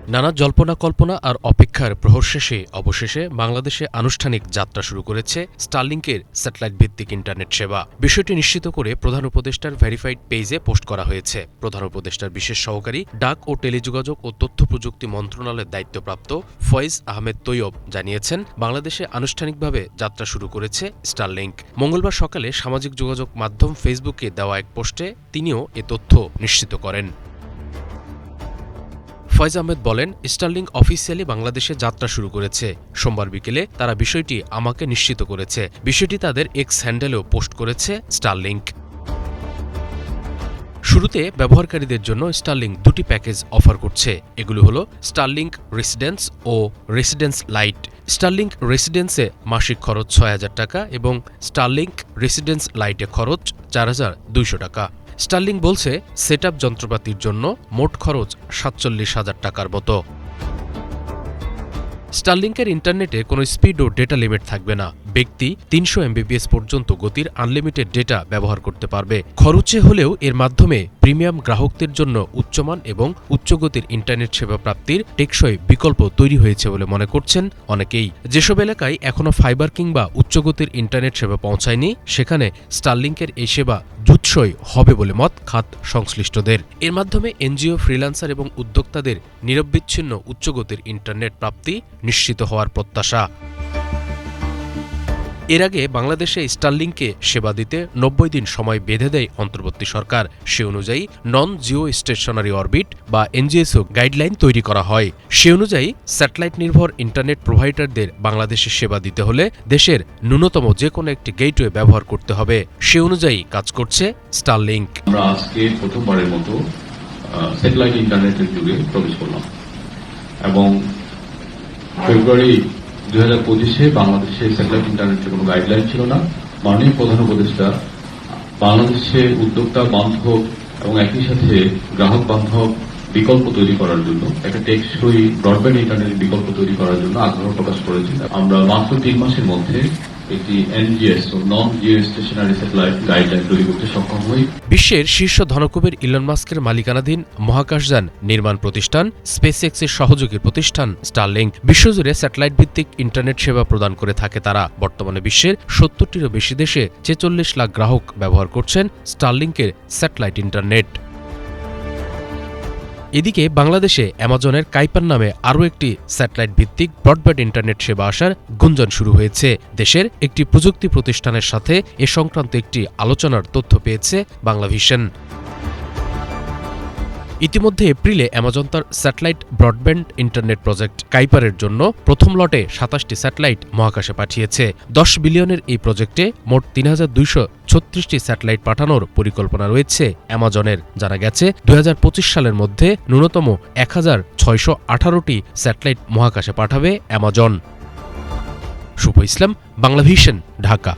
নানা জল্পনা কল্পনা আর অপেক্ষার প্রহর শেষে অবশেষে বাংলাদেশে আনুষ্ঠানিক যাত্রা শুরু করেছে স্টারলিংকের স্যাটেলাইট ভিত্তিক ইন্টারনেট সেবা। বিষয়টি নিশ্চিত করে প্রধান উপদেষ্টার ভেরিফাইড পেজে পোস্ট করা হয়েছে। প্রধান উপদেষ্টার বিশেষ সহকারী ডাক ও টেলিযোগাযোগ ও তথ্য প্রযুক্তি মন্ত্রণালয়ের দায়িত্বপ্রাপ্ত ফয়েজ আহমেদ তৈয়ব জানিয়েছেন, বাংলাদেশে আনুষ্ঠানিকভাবে যাত্রা শুরু করেছে স্টারলিংক। মঙ্গলবার সকালে সামাজিক যোগাযোগ মাধ্যম ফেসবুকে দেওয়া এক পোস্টে তিনিও এ তথ্য নিশ্চিত করেন। ফয়েজ আহমেদ বলেন, স্টারলিংক অফিসিয়ালি বাংলাদেশে যাত্রা শুরু করেছে। সোমবার বিকেলে তারা বিষয়টি আমাকে নিশ্চিত করেছে। বিষয়টি তাদের এক্স হ্যান্ডেলেও পোস্ট করেছে স্টারলিংক। শুরুতে ব্যবহারকারীদের জন্য স্টারলিংক দুটি প্যাকেজ অফার করছে। এগুলো হলো স্টারলিংক রেসিডেন্স ও রেসিডেন্স লাইট। স্টারলিংক রেসিডেন্সে মাসিক খরচ ৬,০০০ টাকা এবং স্টারলিংক রেসিডেন্স লাইটে খরচ ৪,২০০ টাকা। স্টারলিংক বলছে, সেটআপ যন্ত্রপাতির জন্য মোট খরচ ৪৭,০০০ টাকার মতো। স্টারলিংকের ইন্টারনেটে কোনো স্পিড ও ডেটা লিমিট থাকবে না। ব্যক্তি ৩০০ MBPS পর্যন্ত গতির আনলিমিটেড ডেটা ব্যবহার করতে পারবে। খরচে হলেও এর মাধ্যমে প্রিমিয়াম গ্রাহকদের জন্য উচ্চমান এবং উচ্চগতির ইন্টারনেট সেবা প্রাপ্তির টেকসই বিকল্প তৈরি হয়েছে বলে মনে করছেন অনেকেই। যেসব এলাকায় এখনও ফাইবার কিংবা উচ্চগতির ইন্টারনেট সেবা পৌঁছায়নি, সেখানে স্টারলিংকের এই সেবা জুৎসই হবে বলে মত খাত সংশ্লিষ্টদের। এর মাধ্যমে এনজিও, ফ্রিল্যান্সার এবং উদ্যোক্তাদের নিরবচ্ছিন্ন উচ্চগতির ইন্টারনেট প্রাপ্তি নিশ্চিত হওয়ার প্রত্যাশা। এর আগে বাংলাদেশে স্টারলিংকে সেবা দিতে ৯০ দিন সময় বেঁধে দেয় অন্তর্বর্তী সরকার। সে অনুযায়ী নন জিও স্টেশনারি অরবিট বা এনজিএসও গাইডলাইন তৈরি করা হয়। সে অনুযায়ী স্যাটেলাইট নির্ভর ইন্টারনেট প্রোভাইডারদের বাংলাদেশে সেবা দিতে হলে দেশের ন্যূনতম যে কোনো একটি গেটওয়ে ব্যবহার করতে হবে। সে অনুযায়ী কাজ করছে স্টারলিংক। আমরা আজকে প্রথমবারের মতো স্যাটেলাইট ইন্টারনেটের যুগে প্রবেশ করলাম এবং ফেব্রুয়ারি 2025-এ বাংলাদেশে স্যাটেলাইট ইন্টারনেটের কোনো গাইডলাইন ছিল না। মাননীয় প্রধান উপদেষ্টা বাংলাদেশে উদ্যোক্তা বান্ধব এবং একই সাথে গ্রাহক বান্ধব বিকল্প তৈরি করার জন্য, একটা টেকসই ব্রডব্যান্ড ইন্টারনেট বিকল্প তৈরি করার জন্য আগ্রহ প্রকাশ করেছেন। আমরা মাত্র 3 মাসের মধ্যে একটি এনজিএস ও নন জিও স্টেশনারি স্যাটেলাইট গাইডলাইন তৈরি করতে সক্ষম হই। বিশ্বের শীর্ষ ধনকুবের ইলন মাস্কের মালিকানাধীন মহাকাশযান নির্মাণ প্রতিষ্ঠান স্পেসএক্সের সহযোগী প্রতিষ্ঠান স্টারলিংক বিশ্বজুড়ে স্যাটেলাইট ভিত্তিক ইন্টারনেট সেবা প্রদান করে থাকে তারা। বর্তমানে বিশ্বের 70টিরও বেশি দেশে ৪৬ লাখ গ্রাহক ব্যবহার করছেন স্টারলিংকের স্যাটেলাইট ইন্টারনেট। এদিকে বাংলাদেশে অ্যামাজনের কাইপার নামে আরও একটি স্যাটেলাইট ভিত্তিক ব্রডব্যান্ড ইন্টারনেট সেবা আসার গুঞ্জন শুরু হয়েছে। দেশের একটি প্রযুক্তি প্রতিষ্ঠানের সাথে এ সংক্রান্ত একটি আলোচনার তথ্য পেয়েছে বাংলাভিশন। ইতিমধ্যে এপ্রিলে অ্যামাজন তার স্যাটেলাইট ব্রডব্যান্ড ইন্টারনেট প্রজেক্ট কাইপারের জন্য প্রথম লটে ২৭টি স্যাটেলাইট মহাকাশে পাঠিয়েছে। ১০ বিলিয়নের এই প্রজেক্টে মোট ৩,২৩৬টি স্যাটেলাইট পাঠানোর পরিকল্পনা রয়েছে অ্যামাজনের। জানা গেছে ২০২৫ সালের মধ্যে ন্যূনতম ১,৬১৮টি স্যাটেলাইট মহাকাশে পাঠাবে অ্যামাজন। শুভ ইসলাম, বাংলাভিশন, ঢাকা।